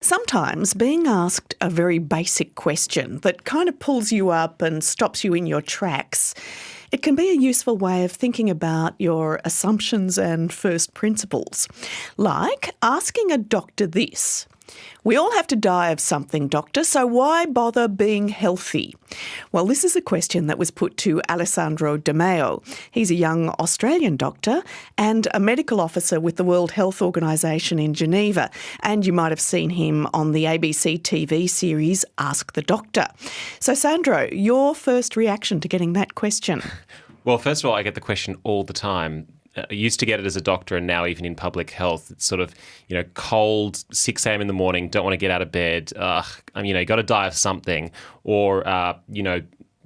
Sometimes being asked a very basic question that kind of pulls you up and stops you in your tracks, it can be a useful way of thinking about your assumptions and first principles. Like asking a doctor this: "We all have to die of something, doctor, so why bother being healthy?" Well, this is a question that was put to Alessandro Demaio. He's a young Australian doctor and a medical officer with the World Health Organization in Geneva. And you might have seen him on the ABC TV series Ask the Doctor. So, Sandro, your first reaction to getting that question? Well, first of all, I get the question all the time. I used to get it as a doctor, and now even in public health, it's sort of, cold, 6 a.m. in the morning, don't want to get out of bed, you got to die of something. Or,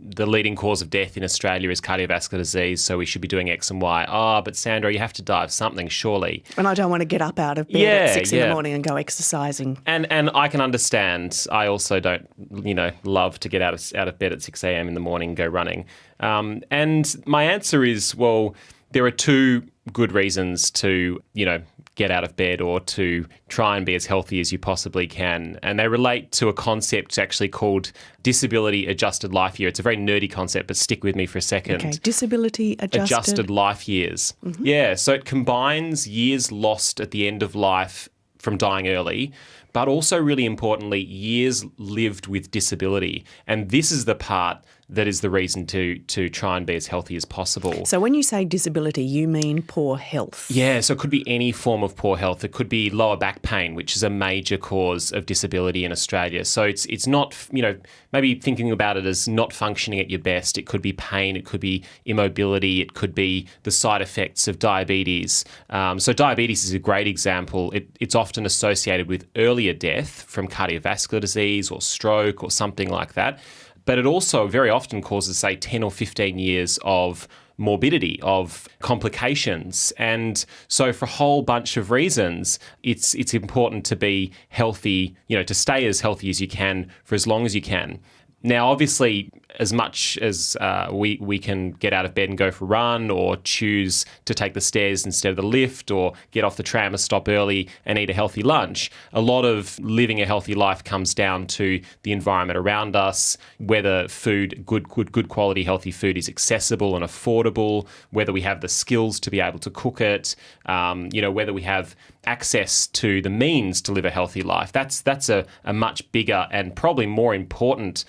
the leading cause of death in Australia is cardiovascular disease, so we should be doing X and Y. But Sandra, you have to die of something, surely. And I don't want to get up out of bed at 6 in the morning and go exercising. And I can understand. I also don't, love to get out of bed at 6 a.m. in the morning and go running. And my answer is, well, there are two good reasons to, get out of bed or to try and be as healthy as you possibly can. And they relate to a concept actually called disability adjusted life year. It's a very nerdy concept, but stick with me for a second. Okay, disability adjusted life years. Mm-hmm. Yeah, so it combines years lost at the end of life from dying early, but also really importantly, years lived with disability. And this is the part that is the reason to try and be as healthy as possible. So when you say disability, you mean poor health? Yeah, so it could be any form of poor health. It could be lower back pain, which is a major cause of disability in Australia. So it's not, maybe thinking about it as not functioning at your best. It could be pain, it could be immobility, it could be the side effects of diabetes. So diabetes is a great example. It's often associated with earlier death from cardiovascular disease or stroke or something like that. But it also very often causes, say, 10 or 15 years of morbidity, of complications. And so for a whole bunch of reasons, it's important to be healthy, to stay as healthy as you can for as long as you can. Now, obviously, as much as we can get out of bed and go for a run or choose to take the stairs instead of the lift or get off the tram and stop early and eat a healthy lunch, a lot of living a healthy life comes down to the environment around us, whether food, good quality healthy food is accessible and affordable, whether we have the skills to be able to cook it, whether we have access to the means to live a healthy life. That's a much bigger and probably more important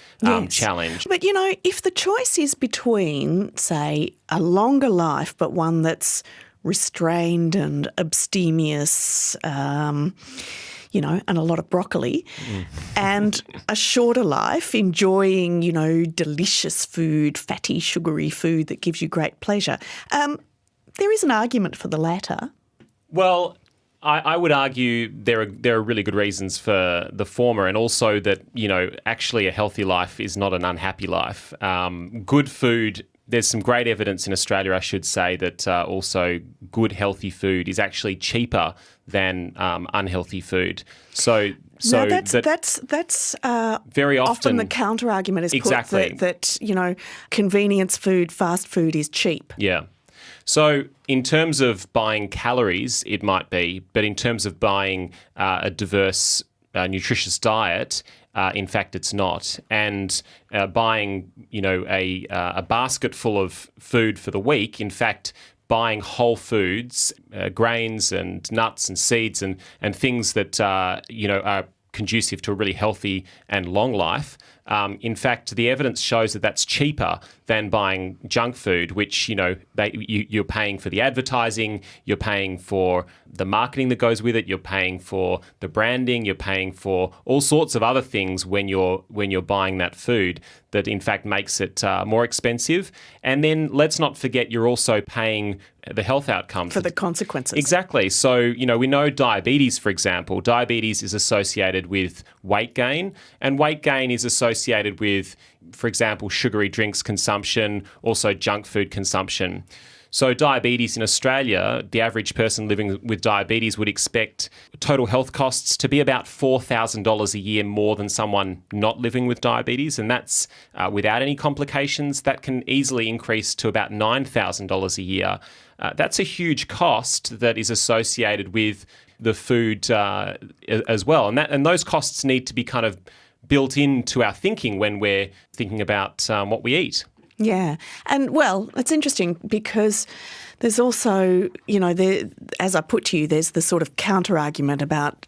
challenge. But, if the choice is between, say, a longer life but one that's restrained and abstemious, and a lot of broccoli, and a shorter life, enjoying, delicious food, fatty, sugary food that gives you great pleasure, there is an argument for the latter. Well, I would argue there are really good reasons for the former, and also that, actually a healthy life is not an unhappy life. Good food, there's some great evidence in Australia, I should say, that also good healthy food is actually cheaper than unhealthy food. So that's very often the counter argument is exactly put that convenience food, fast food is cheap. Yeah. So in terms of buying calories, it might be, but in terms of buying a diverse, nutritious diet, in fact, it's not. And buying, a basket full of food for the week, in fact, buying whole foods, grains and nuts and seeds and things that, are conducive to a really healthy and long life. In fact, the evidence shows that that's cheaper than buying junk food, which, you're paying for the advertising, you're paying for the marketing that goes with it, you're paying for the branding, you're paying for all sorts of other things when you're buying that food that in fact makes it more expensive. And then let's not forget you're also paying the health outcomes. For the consequences. Exactly. So, we know diabetes, for example. Diabetes is associated with weight gain, and weight gain is associated with, for example, sugary drinks consumption, also junk food consumption. So diabetes in Australia, the average person living with diabetes would expect total health costs to be about $4,000 a year more than someone not living with diabetes. And that's without any complications. That can easily increase to about $9,000 a year. That's a huge cost that is associated with the food as well. And those costs need to be kind of built into our thinking when we're thinking about what we eat. Yeah. And, well, it's interesting because there's also, as I put to you, there's the sort of counter-argument about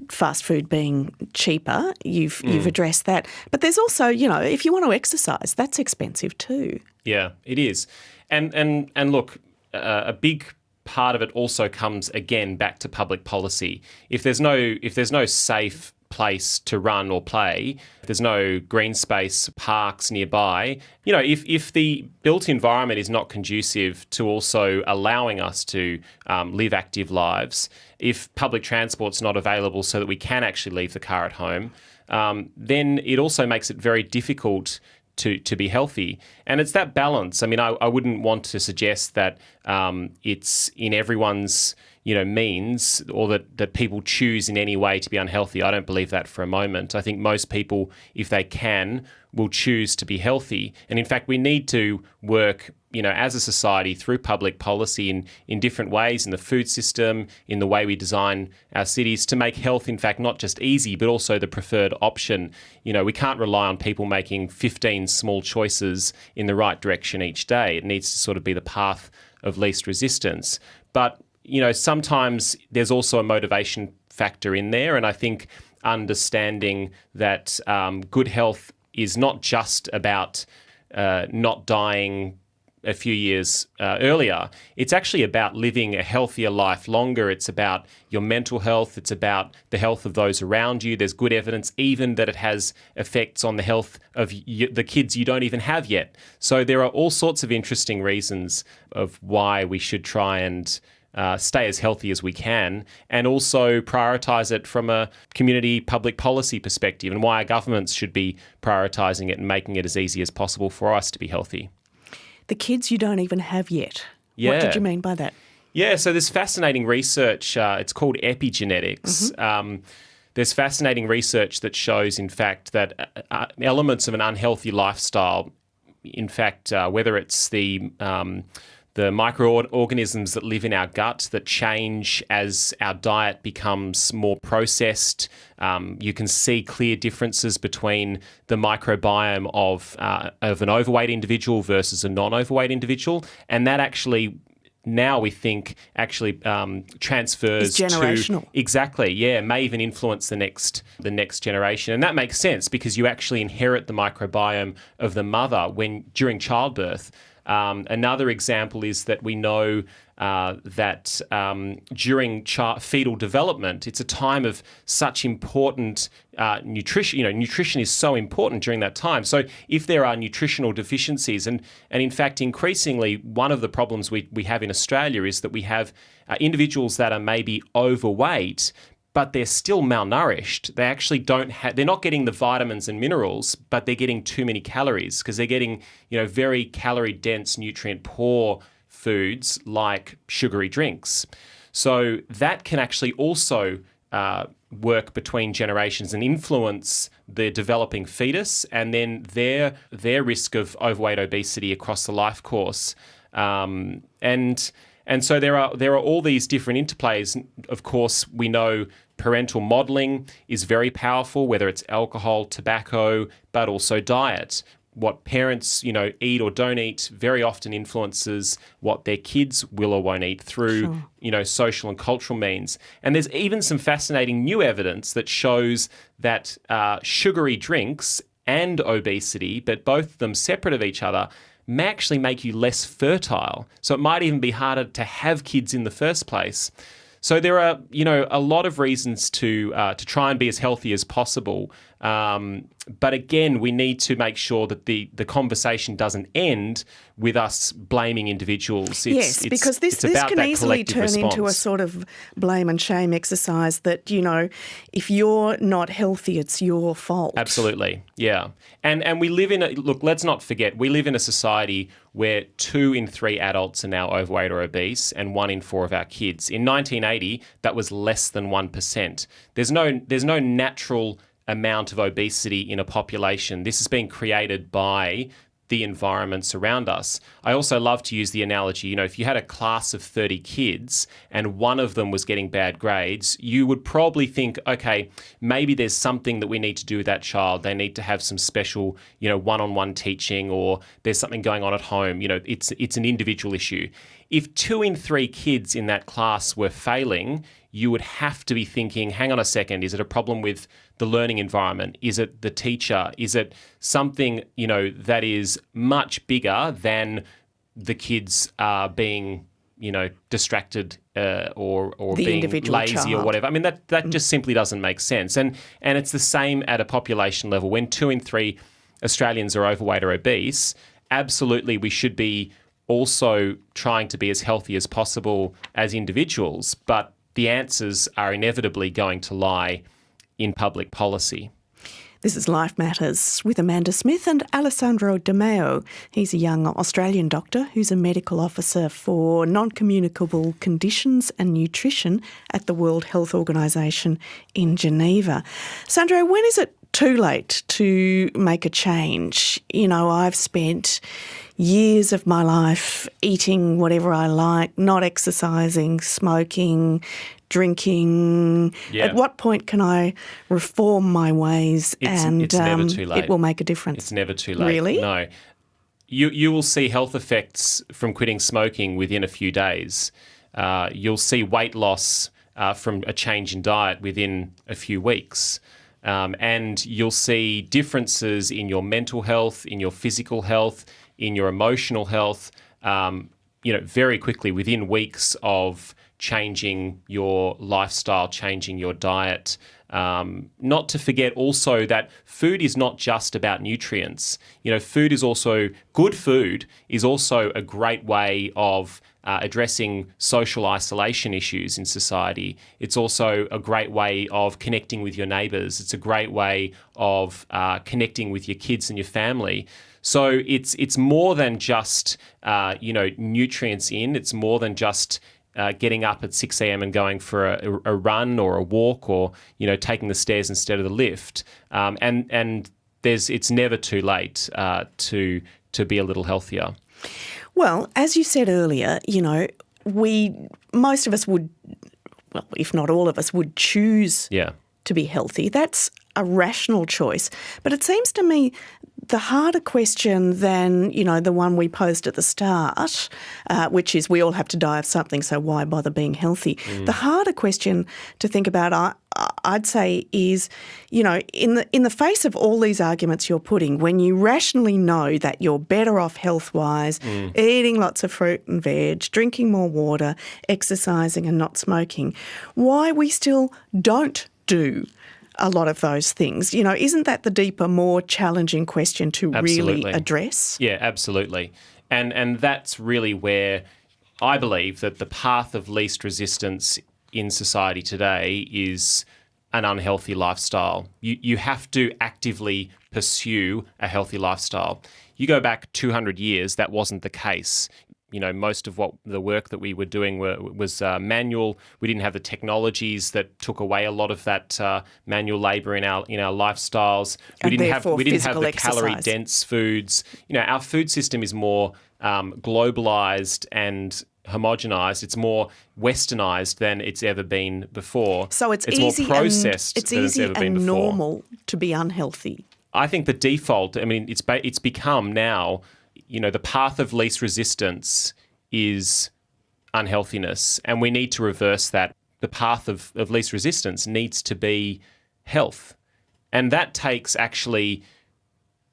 fast food being cheaper. You've addressed that. But there's also, if you want to exercise, that's expensive too. Yeah, it is. And look, a big part of it also comes, again, back to public policy. If there's no safe place to run or play, if there's no green space, parks nearby, if the built environment is not conducive to also allowing us to live active lives, if public transport's not available so that we can actually leave the car at home, then it also makes it very difficult to be healthy. And it's that balance. I mean, I wouldn't want to suggest that it's in everyone's means, or that people choose in any way to be unhealthy. I don't believe that for a moment. I think most people, if they can, will choose to be healthy. And in fact, we need to work, as a society through public policy in different ways, in the food system, in the way we design our cities, to make health, in fact, not just easy, but also the preferred option. We can't rely on people making 15 small choices in the right direction each day. It needs to sort of be the path of least resistance. But sometimes there's also a motivation factor in there. And I think understanding that good health is not just about not dying a few years earlier. It's actually about living a healthier life longer. It's about your mental health. It's about the health of those around you. There's good evidence even that it has effects on the health of the kids you don't even have yet. So there are all sorts of interesting reasons of why we should try and stay as healthy as we can, and also prioritise it from a community public policy perspective, and why our governments should be prioritising it and making it as easy as possible for us to be healthy. The kids you don't even have yet. Yeah. What did you mean by that? Yeah, so there's fascinating research. It's called epigenetics. Mm-hmm. There's fascinating research that shows, in fact, that elements of an unhealthy lifestyle, in fact, whether it's the microorganisms that live in our gut that change as our diet becomes more processed. You can see clear differences between the microbiome of an overweight individual versus a non-overweight individual. And that actually, now we think, actually transfers to... It's generational. Exactly, yeah. May even influence the next generation. And that makes sense because you actually inherit the microbiome of the mother during childbirth. Another example is that we know that during fetal development, it's a time of such important nutrition. Nutrition is so important during that time. So if there are nutritional deficiencies, and in fact, increasingly, one of the problems we have in Australia is that we have individuals that are maybe overweight, but they're still malnourished. They actually they're not getting the vitamins and minerals, but they're getting too many calories because they're getting, very calorie dense, nutrient poor foods like sugary drinks. So that can actually also work between generations and influence the developing fetus and then their risk of overweight, obesity across the life course. And so there are all these different interplays. Of course, we know parental modelling is very powerful, whether it's alcohol, tobacco, but also diet. What parents, eat or don't eat very often influences what their kids will or won't eat through, social and cultural means. And there's even some fascinating new evidence that shows that sugary drinks and obesity, but both of them separate of each other, may actually make you less fertile. So it might even be harder to have kids in the first place. So there are, a lot of reasons to try and be as healthy as possible. But again, we need to make sure that the conversation doesn't end with us blaming individuals. Because this can easily turn into a sort of blame and shame exercise that, if you're not healthy, it's your fault. Absolutely, yeah. And we live let's not forget, we live in a society where 2 in 3 adults are now overweight or obese and 1 in 4 of our kids. In 1980, that was less than 1%. There's no natural amount of obesity in a population. This has been created by the environments around us. I also love to use the analogy, if you had a class of 30 kids and one of them was getting bad grades, you would probably think, okay, maybe there's something that we need to do with that child. They need to have some special, one-on-one teaching, or there's something going on at home. It's an individual issue. If 2 in 3 kids in that class were failing, you would have to be thinking, hang on a second, is it a problem with the learning environment? Is it the teacher? Is it something, that is much bigger than the kids being, distracted or being lazy child, or whatever? I mean, that just simply doesn't make sense. And it's the same at a population level. When 2 in 3 Australians are overweight or obese, absolutely we should be also trying to be as healthy as possible as individuals, but the answers are inevitably going to lie in public policy. This is Life Matters with Amanda Smith and Alessandro Demaio. He's a young Australian doctor who's a medical officer for noncommunicable conditions and nutrition at the World Health Organization in Geneva. Sandro, when is it too late to make a change? I've spent years of my life eating whatever I like, not exercising, smoking, drinking. Yeah. At what point can I reform my ways it's never too late. It will make a difference? It's never too late. Really? No. You will see health effects from quitting smoking within a few days. You'll see weight loss from a change in diet within a few weeks. And you'll see differences in your mental health, in your physical health, in your emotional health, very quickly within weeks of changing your lifestyle, changing your diet. Not to forget also that food is not just about nutrients. Food is also, good food is also a great way of addressing social isolation issues in society. It's also a great way of connecting with your neighbours. It's a great way of connecting with your kids and your family. So it's more than just nutrients in. It's more than just getting up at 6 a.m. and going for a run or a walk, or taking the stairs instead of the lift. And it's never too late to be a little healthier. Well, as you said earlier, most of us would, well, if not all of us, would choose to be healthy. That's a rational choice. But it seems to me the harder question than, the one we posed at the start, which is we all have to die of something, so why bother being healthy? The harder question to think about, I'd say, is, in the face of all these arguments you're putting, when you rationally know that you're better off health-wise, eating lots of fruit and veg, drinking more water, exercising and not smoking, why we still don't do a lot of those things. Isn't that the deeper, more challenging question to really address? Yeah, absolutely. And that's really where I believe that the path of least resistance in society today is an unhealthy lifestyle. You have to actively pursue a healthy lifestyle. You go back 200 years, that wasn't the case. Most of what the work that we were doing was manual. We didn't have the technologies that took away a lot of that manual labour in our lifestyles. We didn't have the calorie-dense foods. Our food system is more globalised and homogenised. It's more westernised than it's ever been before. So it's easy more processed it's than easy it's ever been and before. normal to be unhealthy. I think the default, it's become now, the path of least resistance is unhealthiness, and we need to reverse that. The path of least resistance needs to be health, and that takes actually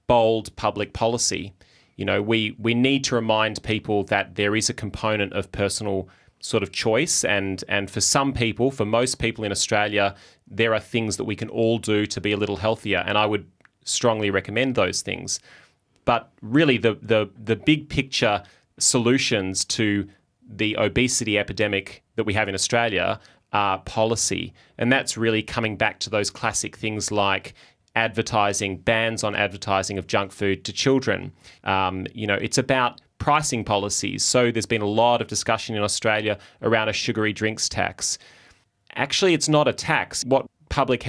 bold public policy. We need to remind people that there is a component of personal sort of choice, and for some people, for most people in Australia, there are things that we can all do to be a little healthier, and I would strongly recommend those things. But really the big picture solutions to the obesity epidemic that we have in Australia are policy. And that's really coming back to those classic things like advertising, bans on advertising of junk food to children. It's about pricing policies. So there's been a lot of discussion in Australia around a sugary drinks tax. Actually, it's not a tax. What the public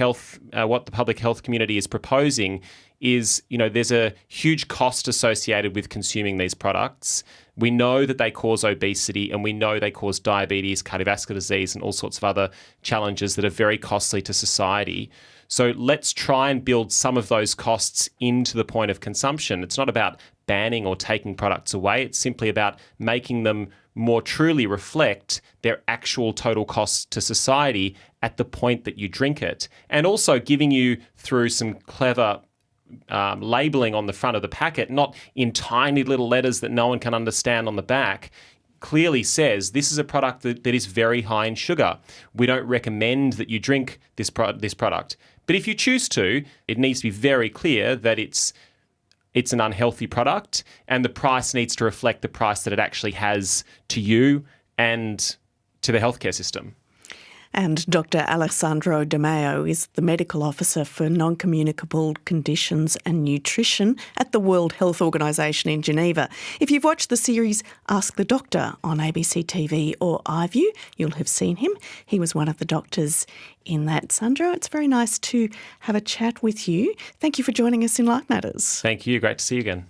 health community is proposing is, there's a huge cost associated with consuming these products. We know that they cause obesity, and we know they cause diabetes, cardiovascular disease, and all sorts of other challenges that are very costly to society. So let's try and build some of those costs into the point of consumption. It's not about banning or taking products away. It's simply about making them more truly reflect their actual total costs to society at the point that you drink it. And also giving you, through some clever labelling on the front of the packet, not in tiny little letters that no one can understand on the back, clearly says this is a product that is very high in sugar. We don't recommend that you drink this product. But if you choose to, it needs to be very clear that it's an unhealthy product, and the price needs to reflect the price that it actually has to you and to the healthcare system. And Dr Alessandro Demaio is the Medical Officer for Non-Communicable Conditions and Nutrition at the World Health Organization in Geneva. If you've watched the series Ask the Doctor on ABC TV or iView, you'll have seen him. He was one of the doctors in that. Sandro, it's very nice to have a chat with you. Thank you for joining us in Life Matters. Thank you. Great to see you again.